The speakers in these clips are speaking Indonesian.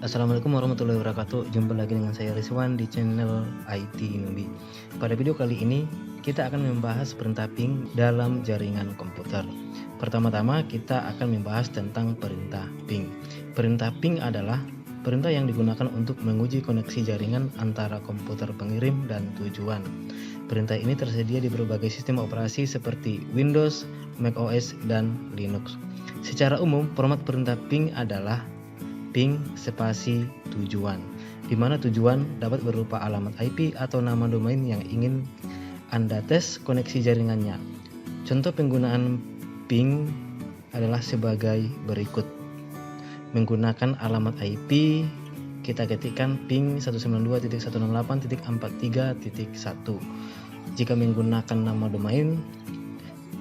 Assalamualaikum warahmatullahi wabarakatuh. Jumpa lagi dengan saya Rizwan di channel IT Nubi. Pada video kali ini kita akan membahas perintah ping dalam jaringan komputer. Pertama-tama kita akan membahas tentang perintah ping. Perintah ping adalah perintah yang digunakan untuk menguji koneksi jaringan antara komputer pengirim dan tujuan. Perintah ini tersedia di berbagai sistem operasi seperti Windows, macOS, dan Linux. Secara umum, format perintah ping adalah ping spasi tujuan, di mana tujuan dapat berupa alamat IP atau nama domain yang ingin Anda tes koneksi jaringannya. Contoh penggunaan ping adalah sebagai berikut. Menggunakan alamat IP, kita ketikkan ping 192.168.43.1. Jika menggunakan nama domain,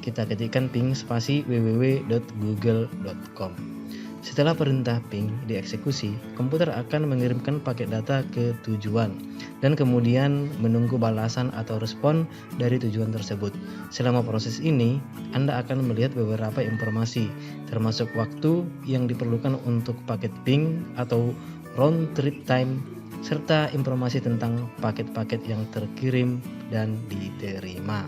kita ketikkan ping spasi www.google.com. Setelah perintah ping dieksekusi, komputer akan mengirimkan paket data ke tujuan dan kemudian menunggu balasan atau respon dari tujuan tersebut. Selama proses ini, Anda akan melihat beberapa informasi, termasuk waktu yang diperlukan untuk paket ping atau round trip time, serta informasi tentang paket-paket yang terkirim dan diterima.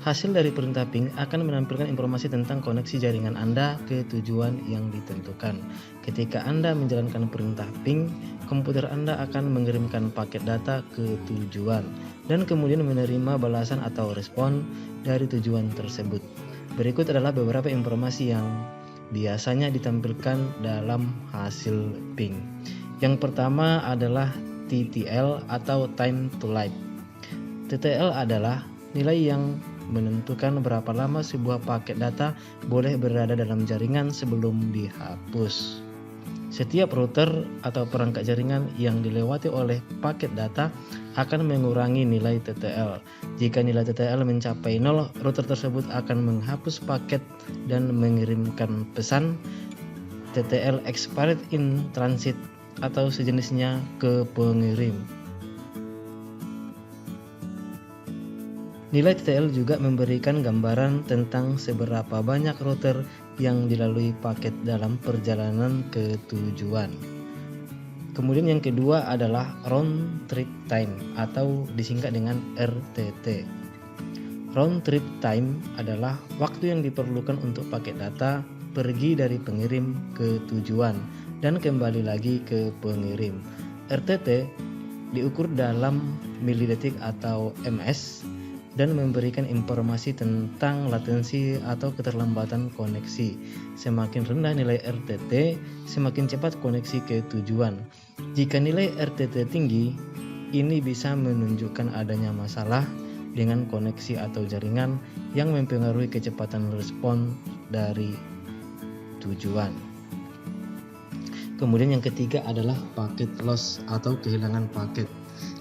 Hasil dari perintah ping akan menampilkan informasi tentang koneksi jaringan Anda ke tujuan yang ditentukan. Ketika Anda menjalankan perintah ping, komputer Anda akan mengirimkan paket data ke tujuan dan kemudian menerima balasan atau respon dari tujuan tersebut. Berikut adalah beberapa informasi yang biasanya ditampilkan dalam hasil ping. Yang pertama adalah TTL atau time to light. TTL adalah nilai yang menentukan berapa lama sebuah paket data boleh berada dalam jaringan sebelum dihapus. Setiap router atau perangkat jaringan yang dilewati oleh paket data akan mengurangi nilai TTL. Jika nilai TTL mencapai 0, router tersebut akan menghapus paket dan mengirimkan pesan TTL expired in transit atau sejenisnya ke pengirim. Nilai TTL juga memberikan gambaran tentang seberapa banyak router yang dilalui paket dalam perjalanan ke tujuan. Kemudian yang kedua adalah round trip time atau disingkat dengan RTT. Round trip time adalah waktu yang diperlukan untuk paket data pergi dari pengirim ke tujuan dan kembali lagi ke pengirim. RTT diukur dalam milidetik atau ms dan memberikan informasi tentang latensi atau keterlambatan koneksi. Semakin rendah nilai RTT, semakin cepat koneksi ke tujuan. Jika nilai RTT tinggi, ini bisa menunjukkan adanya masalah dengan koneksi atau jaringan yang mempengaruhi kecepatan respon dari tujuan. Kemudian yang ketiga adalah paket loss atau kehilangan paket.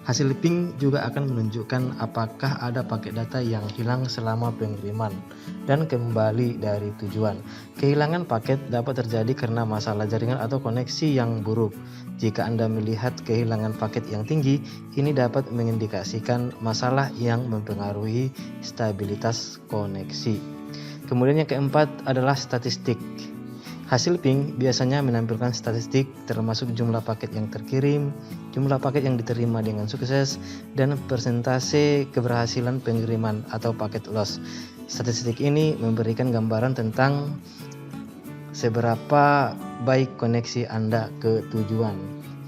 Hasil ping juga akan menunjukkan apakah ada paket data yang hilang selama pengiriman dan kembali dari tujuan. Kehilangan paket dapat terjadi karena masalah jaringan atau koneksi yang buruk. Jika Anda melihat kehilangan paket yang tinggi, ini dapat mengindikasikan masalah yang mempengaruhi stabilitas koneksi. Kemudian yang keempat adalah statistik. Hasil ping biasanya menampilkan statistik termasuk jumlah paket yang terkirim, jumlah paket yang diterima dengan sukses, dan persentase keberhasilan pengiriman atau paket loss. Statistik ini memberikan gambaran tentang seberapa baik koneksi Anda ke tujuan.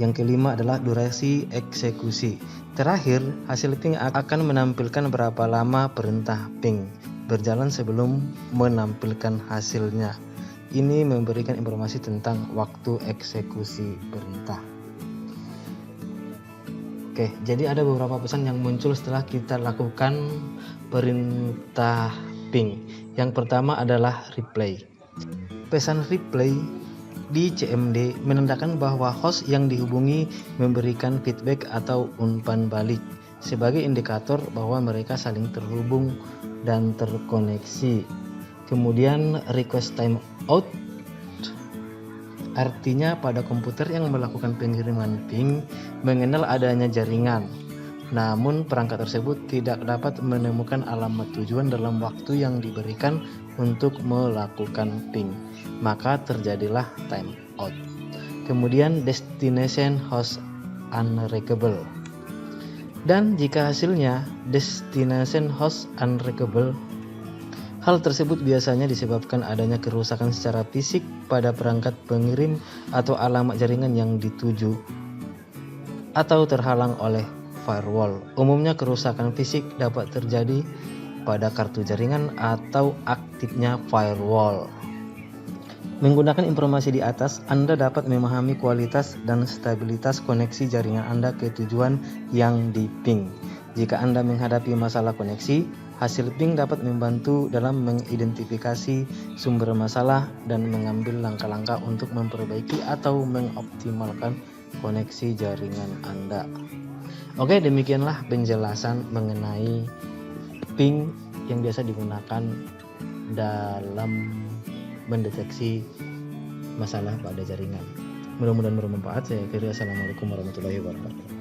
Yang kelima adalah durasi eksekusi. Terakhir, hasil ping akan menampilkan berapa lama perintah ping berjalan sebelum menampilkan hasilnya. Ini memberikan informasi tentang waktu eksekusi perintah. Oke, jadi ada beberapa pesan yang muncul setelah kita lakukan perintah ping. Yang pertama adalah replay. Pesan replay di CMD menandakan bahwa host yang dihubungi memberikan feedback atau umpan balik sebagai indikator bahwa mereka saling terhubung dan terkoneksi. Kemudian request timeout artinya pada komputer yang melakukan pengiriman ping mengenal adanya jaringan, namun perangkat tersebut tidak dapat menemukan alamat tujuan dalam waktu yang diberikan untuk melakukan ping, maka terjadilah timeout. Kemudian destination host unreachable. Dan jika hasilnya destination host unreachable, hal tersebut biasanya disebabkan adanya kerusakan secara fisik pada perangkat pengirim atau alamat jaringan yang dituju atau terhalang oleh firewall. Umumnya kerusakan fisik dapat terjadi pada kartu jaringan atau aktifnya firewall. Menggunakan informasi di atas, Anda dapat memahami kualitas dan stabilitas koneksi jaringan Anda ke tujuan yang di-ping. Jika Anda menghadapi masalah koneksi, hasil ping dapat membantu dalam mengidentifikasi sumber masalah dan mengambil langkah-langkah untuk memperbaiki atau mengoptimalkan koneksi jaringan Anda. Oke, demikianlah penjelasan mengenai ping yang biasa digunakan dalam mendeteksi masalah pada jaringan. Mudah-mudahan bermanfaat. Saya akhiri. Assalamualaikum warahmatullahi wabarakatuh.